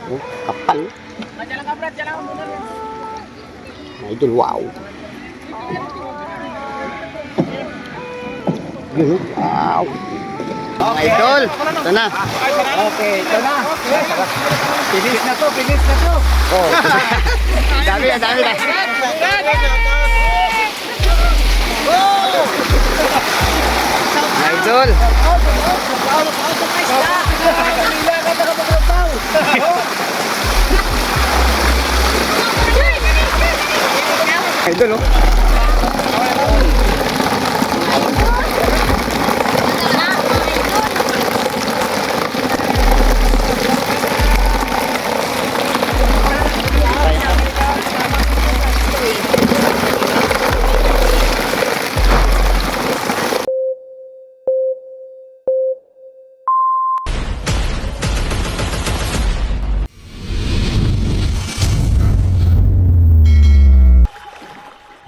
Oh, kapal. Idol, wow. Yun, wow. Mga idol, ito na. Okay, ito na. Finish na to, finish na to. Oh. Dami na, dami na. Mga idol. Idol, oh.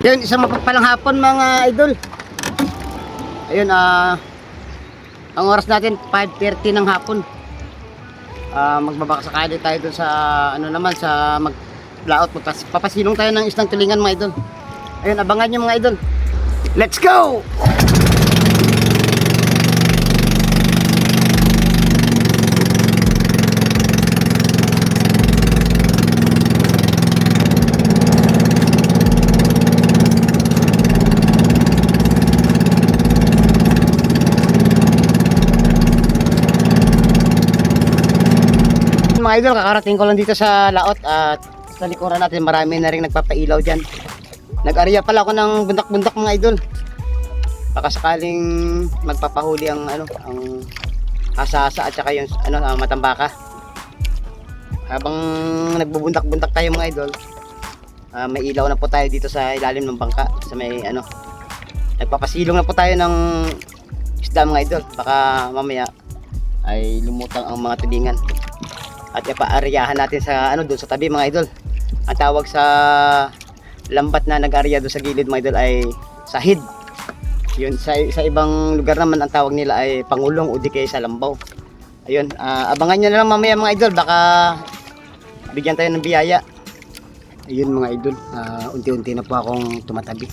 Yun, isang mapagpalang hapon mga idol. Ayun, ang oras natin 5:30 ng hapon. Magbabakasakali tayo dun sa ano naman sa maglaot, papasilong tayo ng isang tulingan mga idol. Ayun, abangan nyo mga idol. Let's go! Mga idol, kakarating ko lang dito sa laot at sa likuran natin marami na rin nagpapailaw dyan. Nag-area pala ako ng bundak-bundak mga idol. Baka sakaling magpapahuli ang ano, ang asasa at saka yung ano, matambaka. Habang nagbubundak-bundak tayo mga idol, may ilaw na po tayo dito sa ilalim ng bangka, sa may ano. Nagpapasilong na po tayo ng isda mga idol. Baka mamaya ay lumutang ang mga tulingan. At ipaaryahan natin sa ano doon sa tabi mga idol. Ang tawag sa lambat na nag-arya doon sa gilid mga idol ay sahid. Yun, sa ibang lugar naman ang tawag nila ay pangulong o di kaya sa lambaw. Ayun, abangan nyo na lang mamaya mga idol, baka bigyan tayo ng biyaya. Ayun mga idol, unti-unti na po akong tumatabi.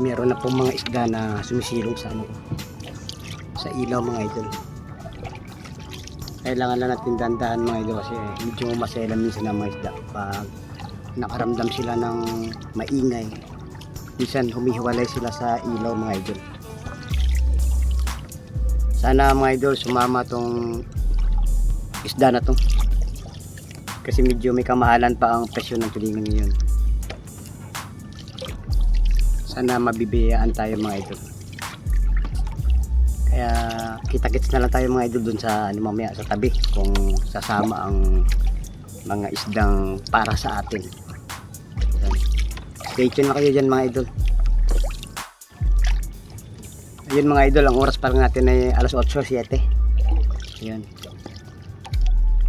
Meron na po mga isda na sumisilong sa ano, sa ilaw mga idol. Kailangan lang natin dandahan mga idol kasi medyo maselan minsan ang mga isda pag nakaramdam sila ng maingay. Minsan humihiwalay sila sa ilaw mga idol. Sana mga idol sumama tong isda na to kasi medyo may kamahalan pa ang presyo ng tulingan ngayon. Sana mabibiyaan tayo mga idol. Kaya kita-kits na lang tayo mga idol dun sa ano, mamaya sa tabi kung sasama ang mga isdang para sa atin. Yan. Stay tuned na kayo dyan mga idol. Ayun mga idol, ang oras pa lang natin ay alas 8:07. Ayun.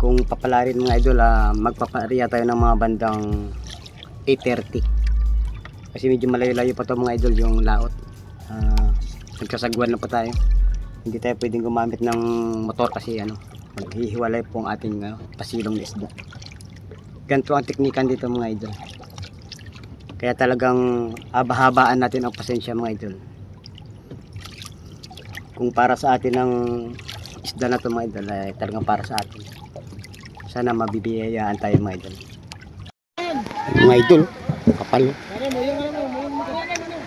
Kung papalarin mga idol, magpapariya tayo ng mga bandang 8:30. Kasi medyo malayo-layo pa to mga idol yung laot. Nagsasagwan na pa tayo. Hindi tayo pwedeng gumamit ng motor kasi ano, maghihiwalay po ang ating pasilong na isda. Ganito ang teknikan dito mga idol. Kaya talagang haba-habaan natin ang pasensya mga idol. Kung para sa atin ang isda na ito mga idol ay talagang para sa atin. Sana mabibiyayaan tayo mga idol. Mga idol, kapal.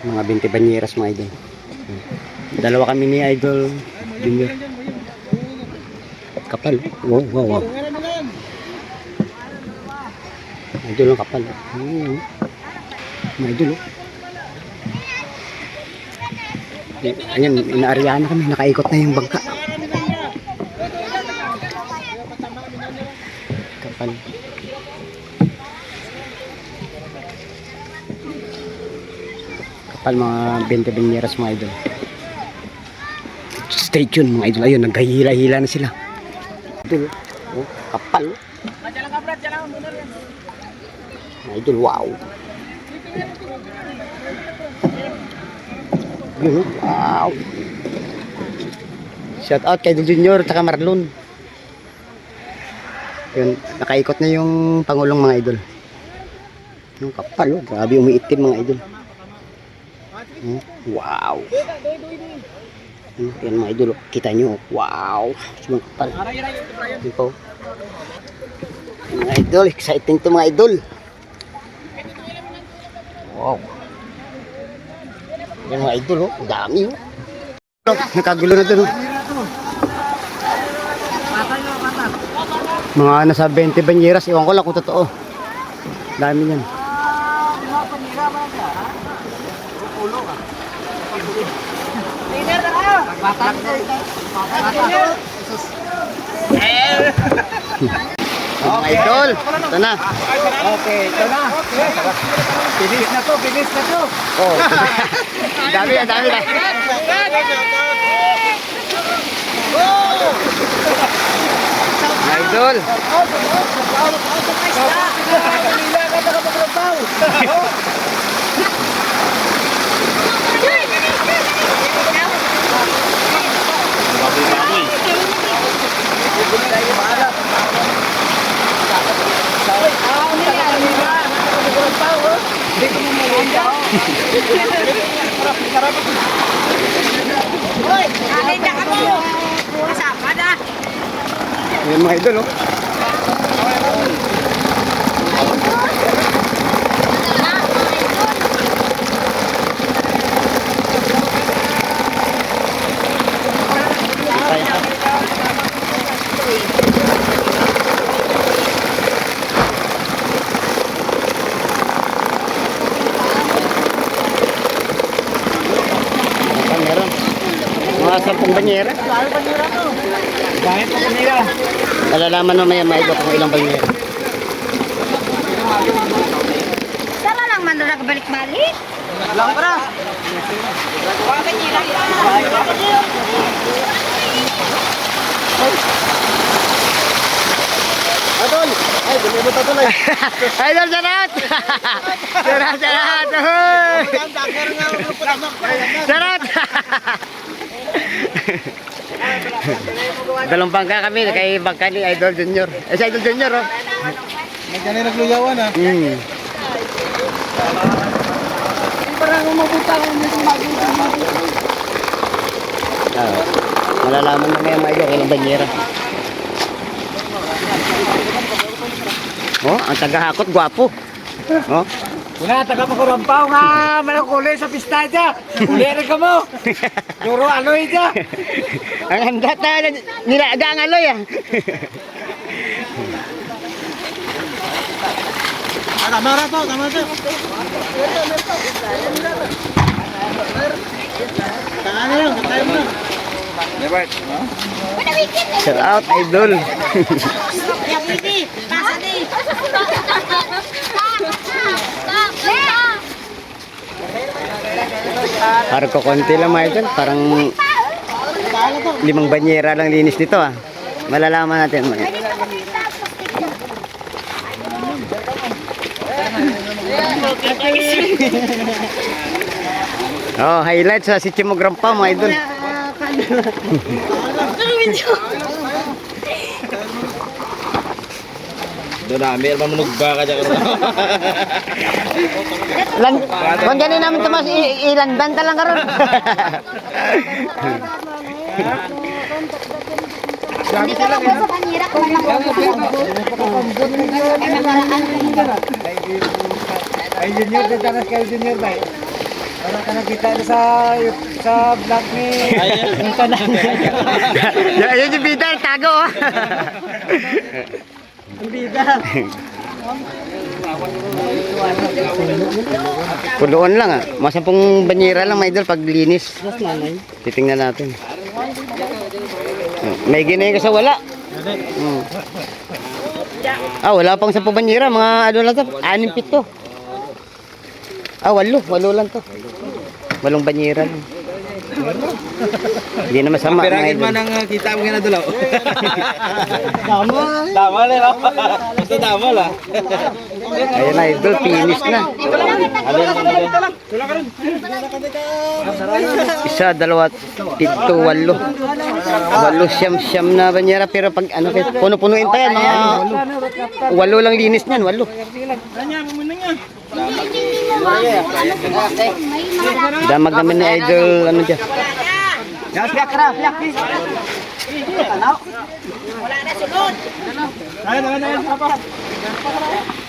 Mga 20 banyeras mga idol. Dalawa kami ni Idol Junior. Kapal. Wow, wow, wow. Idol ang kapal. Mga idol. Ayan, inaaryahan na kami. Nakaikot na yung bangka. Kapal. Kapal mga 20 banyeras mga idol. Stay tuned mga idol. Ayun, naghahila-hila na sila. Idol, oh, kapal. Mga idol, wow. Yun, wow. Shout out kay Idol Junior at Marlon. Yun, nakaikot na yung pangulong mga idol. Yung kapal, oh. Grabe umiitim mga idol. Wow. Yan mga idol, oh. Kita nyo, oh. Wow. Yung kapal. Yun po. Mga idol, exciting to mga idol. Wow. Yan mga idol, oh. Ang dami, oh. Nakagulo na dun, oh. Mga nasa 20 banyeras, iwan ko lang kung totoo. Dami yan. Mga idol, ito na. Okay, ito na. Finish na to, finish na to. Oh. Dami yan, dami na. Mga idol. Alin na ka mo. Kasama na. Yan mga idol, oh. Meron. Mga 10 banyera. Bakit po kanila? Malalaman naman yan mga idol kung ilang banyera. Sara lang man na nagbalik-balik. Lang para. Idol! Ay, bumibot na tuloy. Idol, sarap! Sarap, sarap! Sarap! Dalawang bangka kami, kay bangka ni Idol Junior. Eh, si Idol Junior, oh. Magkano nagluyawan ah? Parang umabuta ko nito Malalaman na ngayon mga idol, ilang banyera. Oh, ang tagahakot, gwapo. Oh. Una, taga makurampaw nga, manakuli sa pista dya. Uli ka mo. Duro aloy dya. Ang handa ta, nilaga ang aloy, ah. Tama to, tama to. Tangan na lang, katayo mo na. Nebert, no? Shout out, Idol. Ya Bibi, pasa di. Parang kukunti lang mga idol, parang 5 banyera lang linis dito, ah. Malalaman natin mga idol. Oh, highlights sa Sitio Mogrampa mga idol. Doon na, may naman manugba ka dyan. Kung ganin namin Tomas, ilandan talang karon. Hindi ka lang sa kanira kung Ay, junior, katanas kayo junior ba? Para ka nakita na sa vlog ni... Ito na. Yan yung bida, tago, oh. Ang bida. Puluan lang, ah. Mga 10 banyera lang mga idol pag linis. Titingnan natin. May ginay ka sa wala. Ah, wala pang 10 banyera, mga ano lang to, 6, 7. Ah, 8 lang to. 8 banyera lang. Hindi na masama mga Pirangin idol. man ang kita mo nga dulaw. Tama. Tama lang. Basta tama lang. Ayun na idol, finish na. Isa, dalawa, pito, walo. Walo, siyam na banyera. Pero pag ano, puno-punuin pa yan. Mga walo lang linis niyan, walo. Damag namin na idol, ano dyan. Wala na sunod.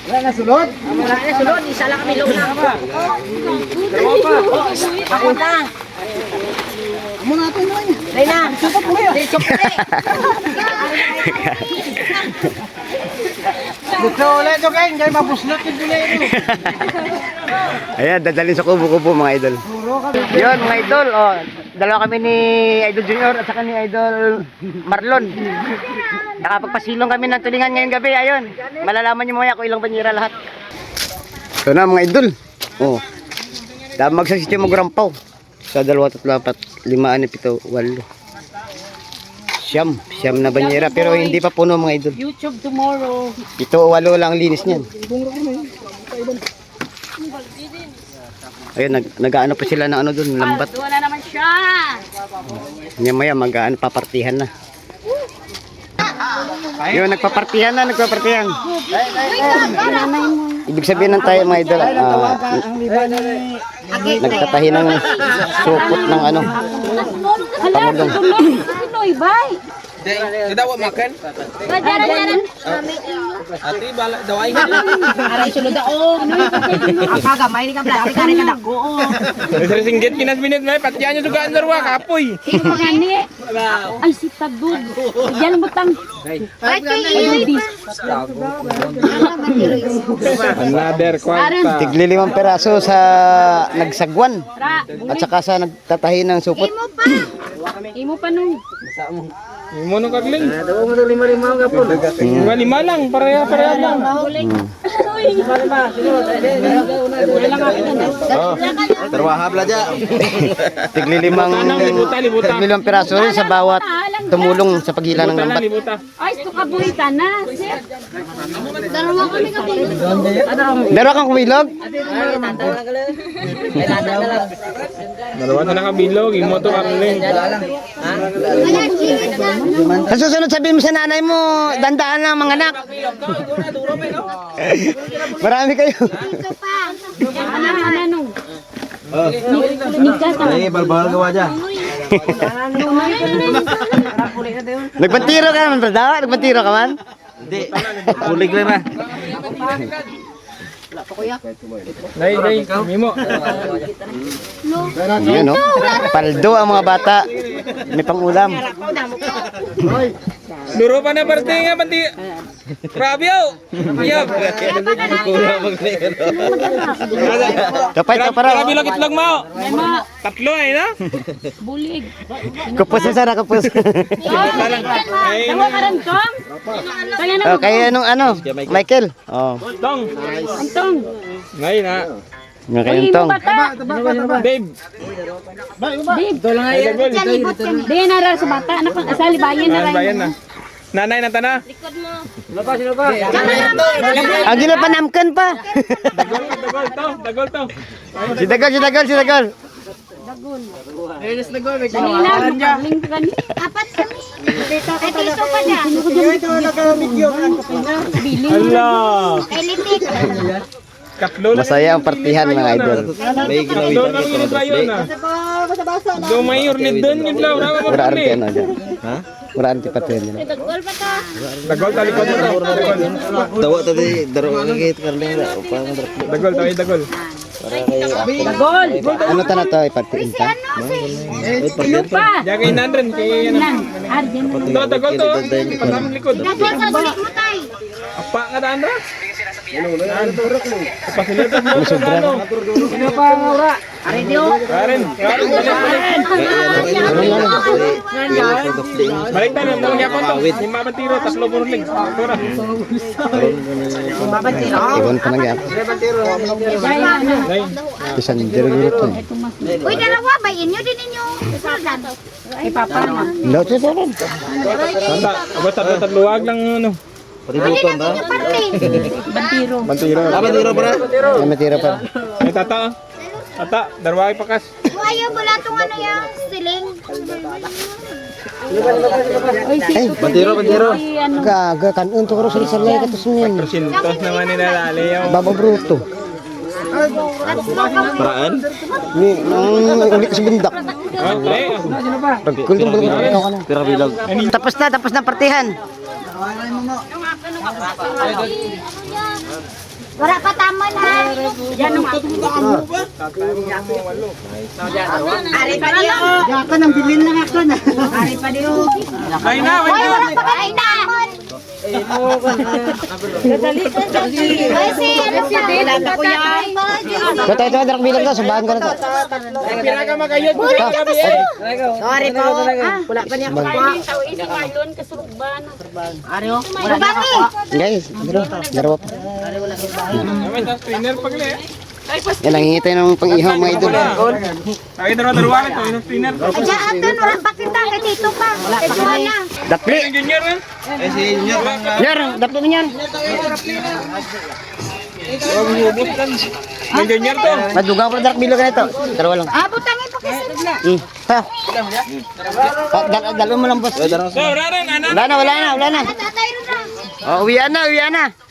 Wala na sulod. Wala na sunod. Isa lang kami luna. Ako na. Amo natin naman. Reyna. Supat mo yun. Gusto ulit ito kayo. Kaya mabuslot yung bilay ito. Ayan, dadalhin sa kubo-kubo mga idol. Yun mga idol, oh, dalawa kami ni Idol Junior at saka ni Idol Marlon. Nakapagpasilong kami ng tulingan ngayong gabi, ayun. Malalaman niyo mamaya kung ilang banyera lahat. Ito na mga idol. Oh. Damag sa sityo magrampaw. Sa 2, 3, 4, 5, 6, 7, 8. Siyam na banyera pero hindi pa puno mga idol. YouTube tomorrow. Ito 8 lang linis niyan. Ayun, nag-aano pa sila ng ano doon, lambat. Wala naman siya. Maya mag-aano, papartihan na. Yun, nagpapartihan. Ibig sabihin ng tayo mga idol, nagtatahi ng supot ng ano, pangulong. Tuloy, bye. Kita wa makan. Bajaran. Ati bala dawai nga. Aray sulod daon. Apa gamay ni ka blaki ka rin kadako. Sa singgit kinas minit may patyan nyo sugaan darwa kapoy. Imo gani. Ay si tagod. Diyan butang. Ay Another kwarta. Tigli 5 peraso sa nagsagwan at saka sa nagtatahi ng supot. Imo pa nung. Imo no kagling. Daw mo 5 ka po. 5 lang, pareha lang. Terwahab laja. Tigli 5 peraso rin sa bawat tumulong sa paghila ng lambat. Ay ito kabuhitan na. Dalawa kami kabuhitan. Meron kang kumilog? Dalawa na nakabilog, imo to kagling. Sa susunod sabihin mo sa nanay mo, dandaan lang mga anak. Marami kayo. Ano? Nikas ka. Ini bal-bal gawa aja. Nagpantiro ka man, brada? Nagpantiro ka man? Hindi. Kulig lang na. Dai, mimo. Yun, no? Paldo ang mga bata. May pangulam. Duro pa na parte nga pati. Rabio. Yap. Kapay ka para. Rabi lang itlog mo. Tatlo ay na. Bulig. Kapos na sana, kapos. Dalawa ka rin, Tom? Kaya na. Oh, kaya nung ano, Michael. Oh, Tong. Antong. Ngay na. yung kayong tong. Babe. Babe. Ay dagol. Di nara sa bata. Anak ng asali bayan na rin. Bayan na. Nanay na tana. Ang ginapanamkan pa. Dagol to. Si Dagal. Kanina, nakaling ka kanina. Apat kami. Ay, piso pa niya. Allah. Kay Litik. Katlo lang. Masaya ang partihan mga idol. May ginawi Katlo pa lang kita yung na bayo na. Do mayor ni Don yung law. Mura arti ano dyan. Ha? Mura arti patuyan nila. Dagol pa ta. Dagol talikod mo to. Dawa tadi daro ngit karling na upang Dagol tayo dagol. para kay Dagol. Ano ta na to? Ipartiin ta? Ano pa? Diyan kay Nandren. Kay Nan. Arjen na. Dagol to. Pasamang likod. Dagol sa sulit mo tay. Apa nga Nandra? Sino pa ang ora? Balik tayo, nang yapon to. Lima batiro, tatlo burling. Tura. Iwan pa nagyan. Isang diriguro to. Uy, dalawa ba? Inyo din inyo. Isuldan. Ay, papa na. Lahat sa ron. Tanda, abot tatluwag lang ano. Pati buton ta. Bantiro. Apa tiro para? May matira pa. May tata. Tata, darway pakas. Ayaw mo lang itong ano yan, siling. Ay, Pantiro. Si ano, gaga kan untuk ro sa lay ka tus niyan. Sintos naman nilalali yung Baba bruto. Paraan? Ni ulit sa bundak. okay. Pagkul tong bulong ka na. Tira bilag. Tapos na partihan. Wala pa tama na. Ari pa diyo. Yaka nang bilin lang ako na. Ari pa diyo. Ay na, Uy, wala pa kayo tamon. Uy, si ano pa? Wala pa kuya. Katay to darak bilang ka subahan ko na to. pira ka magayod. Sorry po. Wala pa niya kuha. isi ngayon, kasurugban. Babangi. Guys, dalawa pa. May tas trainer pagli. Yan lang hihintay ng pang-ihaw mga idol. Ay darwa to, yung trainer. Diyan atin, wala pa kita. Kay dito pa. Kay Juana. Dapli. Yung junior eh. Eh si Junior pang Yar, dapli mo yan. Yung junior to. Madugang ko darak bilang ka na ito. Dalawa lang. Butangin po kasi. Ha. Dalawa mo lang boss. So, raran, anak. Wala na. Tatay rin na. Oh, uwian na.